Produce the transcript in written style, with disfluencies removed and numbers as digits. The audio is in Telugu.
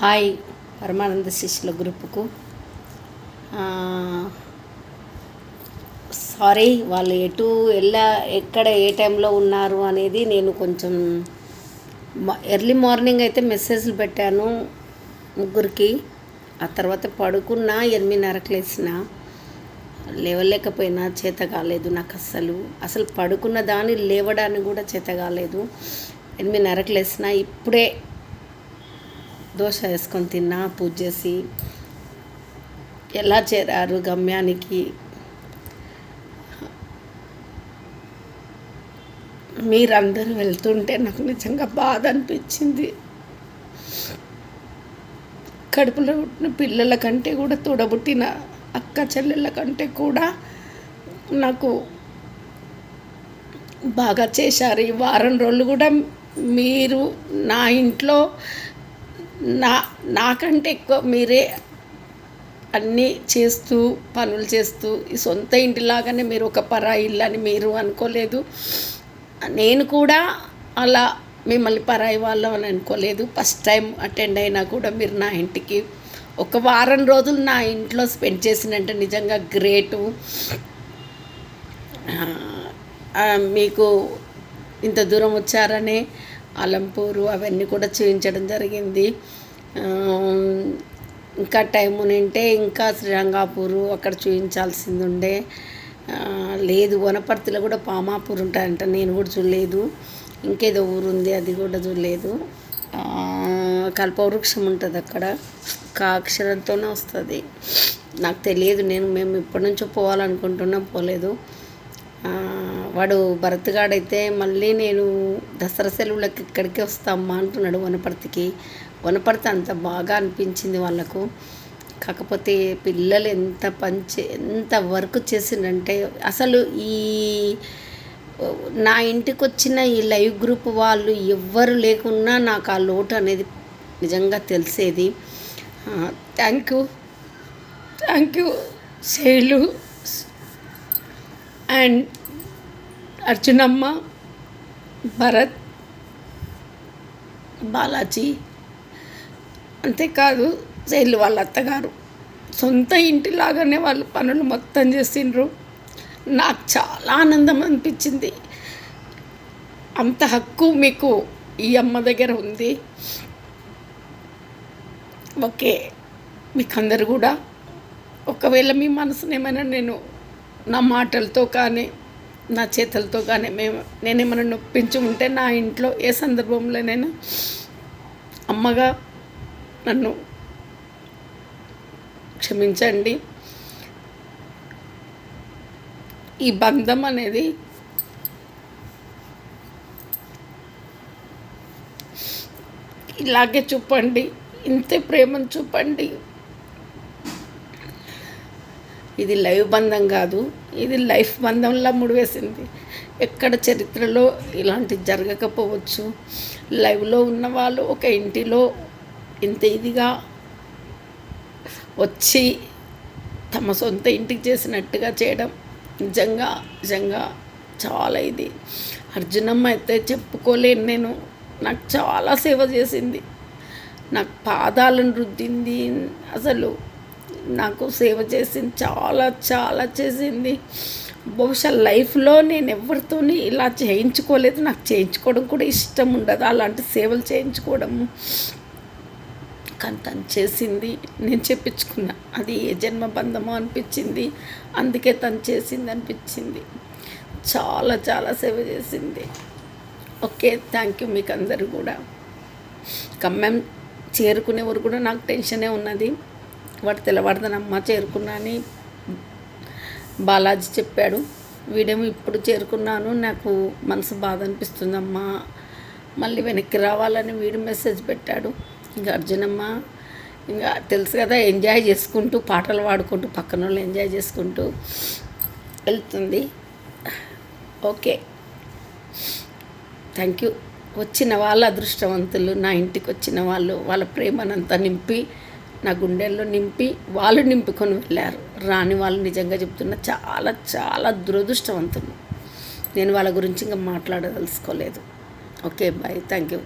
హాయ్ పరమానంద శిష్యుల గ్రూపుకు సారీ, వాళ్ళు ఎక్కడ ఏ టైంలో ఉన్నారు అనేది నేను కొంచెం ఎర్లీ మార్నింగ్ అయితే మెసేజ్లు పెట్టాను ముగ్గురికి. ఆ తర్వాత పడుకున్న 8:30కి లేవలేకపోయినా, చేత కాలేదు నాకు. అసలు పడుకున్న దాన్ని లేవడానికి కూడా చేత కాలేదు. 8:30కి ఇప్పుడే దోశ వేసుకొని తిన్నా, పూజ చేసి. ఎలా చేరారు గమ్యానికి? మీరందరూ వెళ్తుంటే నాకు నిజంగా బాధ అనిపించింది. కడుపులో పుట్టిన పిల్లల కంటే కూడా, తోడబుట్టిన అక్క చెల్లెళ్ళ కంటే కూడా నాకు బాగా చేశారు. ఈ వారం రోజులు కూడా మీరు నా ఇంట్లో నాకంటే ఎక్కువ మీరే అన్నీ చేస్తూ, పనులు చేస్తూ, ఈ సొంత ఇంటిలాగానే మీరు ఒక పరాయి ఇల్లు అని మీరు అనుకోలేదు. నేను కూడా అలా మిమ్మల్ని పరాయి వాళ్ళం అని అనుకోలేదు. ఫస్ట్ టైం అటెండ్ అయినా కూడా మీరు నా ఇంటికి ఒక వారం రోజులు నా ఇంట్లో స్పెండ్ చేసినంటే నిజంగా గ్రేటు. మీకు ఇంత దూరం వచ్చారనే అలంపూరు అవన్నీ కూడా చూపించడం జరిగింది. ఇంకా టైం ఉంటే ఇంకా శ్రీరంగాపూరు అక్కడ చూపించాల్సింది ఉండే. లేదు, వనపర్తిలో కూడా పామాపూర్ ఉంటాయంట, నేను కూడా చూడలేదు. ఇంకేదో ఊరు ఉంది, అది కూడా చూడలేదు. కల్పవృక్షం ఉంటుంది అక్కడ, అక్షరంతోనే వస్తుంది. నాకు తెలియదు, మేము ఇప్పటి నుంచో పోవాలనుకుంటున్నాం, పోలేదు. వాడు భరత్గాడైతే మళ్ళీ నేను దసరా సెలవులకి ఇక్కడికే వస్తామ్మా అంటున్నాడు వనపర్తికి. వనపర్తి అంత బాగా అనిపించింది వాళ్ళకు. కాకపోతే పిల్లలు ఎంత వర్క్ చేసిందంటే, అసలు ఈ నా ఇంటికి వచ్చిన ఈ లైవ్ గ్రూప్ వాళ్ళు ఎవ్వరు లేకున్నా నాకు ఆ లోటు అనేది నిజంగా తెలిసేది. Thank you Shailu and Arjunamma, Bharat, Balaji. అంతేకాదు శైలు వాళ్ళ అత్తగారు సొంత ఇంటిలాగానే వాళ్ళు పనులు మొత్తం చేసిండ్రు. నాకు చాలా ఆనందం అనిపించింది. అంత హక్కు మీకు ఈ అమ్మ దగ్గర ఉంది. ఓకే, మీకు అందరు కూడా ఒకవేళ మీ మనసుని ఏమైనా నేను నా మాటలతో కానీ నా చేతులతో కానీ నేనేమైనా నొప్పించి ఉంటే నా ఇంట్లో ఏ సందర్భంలోనైనా అమ్మగా నన్ను క్షమించండి. ఈ బంధం అనేది ఇలాగే చూపండి, ఇంతే ప్రేమను చూపండి. ఇది లైవ్ బంధం కాదు, ఇది లైఫ్ బంధంలా ముడివేసింది. ఎక్కడ చరిత్రలో ఇలాంటి జరగకపోవచ్చు. లైవ్లో ఉన్న వాళ్ళు ఒక ఇంటిలో ఇంత ఇదిగా వచ్చి తమ సొంత ఇంటికి చేసినట్టుగా చేయడం నిజంగా చాలా ఇది. అర్జునమ్మ అయితే చెప్పుకోలేను నేను. నాకు చాలా సేవ చేసింది, నాకు పాదాలను రుద్దింది, అసలు నాకు సేవ చేసింది, చాలా చేసింది. బహుశా లైఫ్లో నేను ఎవరితోని ఇలా చేయించుకోలేదు. నాకు చేయించుకోవడం కూడా ఇష్టం ఉండదు, అలాంటి సేవలు చేయించుకోవడము. కానీ తను చేసింది, నేను చెప్పించుకున్నా. అది ఏ జన్మ బంధమో అనిపించింది, అందుకే తను చేసింది అనిపించింది. చాలా సేవ చేసింది. ఓకే, థ్యాంక్ యూ మీకు అందరూ కూడా. ఖమ్మం చేరుకునే వరకు కూడా నాకు టెన్షనే ఉన్నది. వాడు తెల్లవారుదనమ్మ చేరుకున్నా అని బాలాజీ చెప్పాడు. వీడేమో ఇప్పుడు చేరుకున్నాను, నాకు మనసు బాధ అనిపిస్తుందమ్మా, మళ్ళీ వెనక్కి రావాలని వీడు మెసేజ్ పెట్టాడు. ఇంకా అర్జునమ్మ ఇంకా తెలుసు కదా, ఎంజాయ్ చేసుకుంటూ పాటలు పాడుకుంటూ పక్కన వాళ్ళు ఎంజాయ్ చేసుకుంటూ వెళ్తుంది. Okay, thank you. వచ్చిన వాళ్ళ అదృష్టవంతులు, నా ఇంటికి వచ్చిన వాళ్ళు వాళ్ళ ప్రేమనంతా నింపి నా గుండెల్లో నింపి వాళ్ళు నింపుకొని వెళ్ళారు. రాని వాళ్ళు నిజంగా చెప్తున్నా చాలా దురదృష్టవంతులు. నేను వాళ్ళ గురించి ఇంకా మాట్లాడదలుచుకోలేదు. Okay, bye, thank you.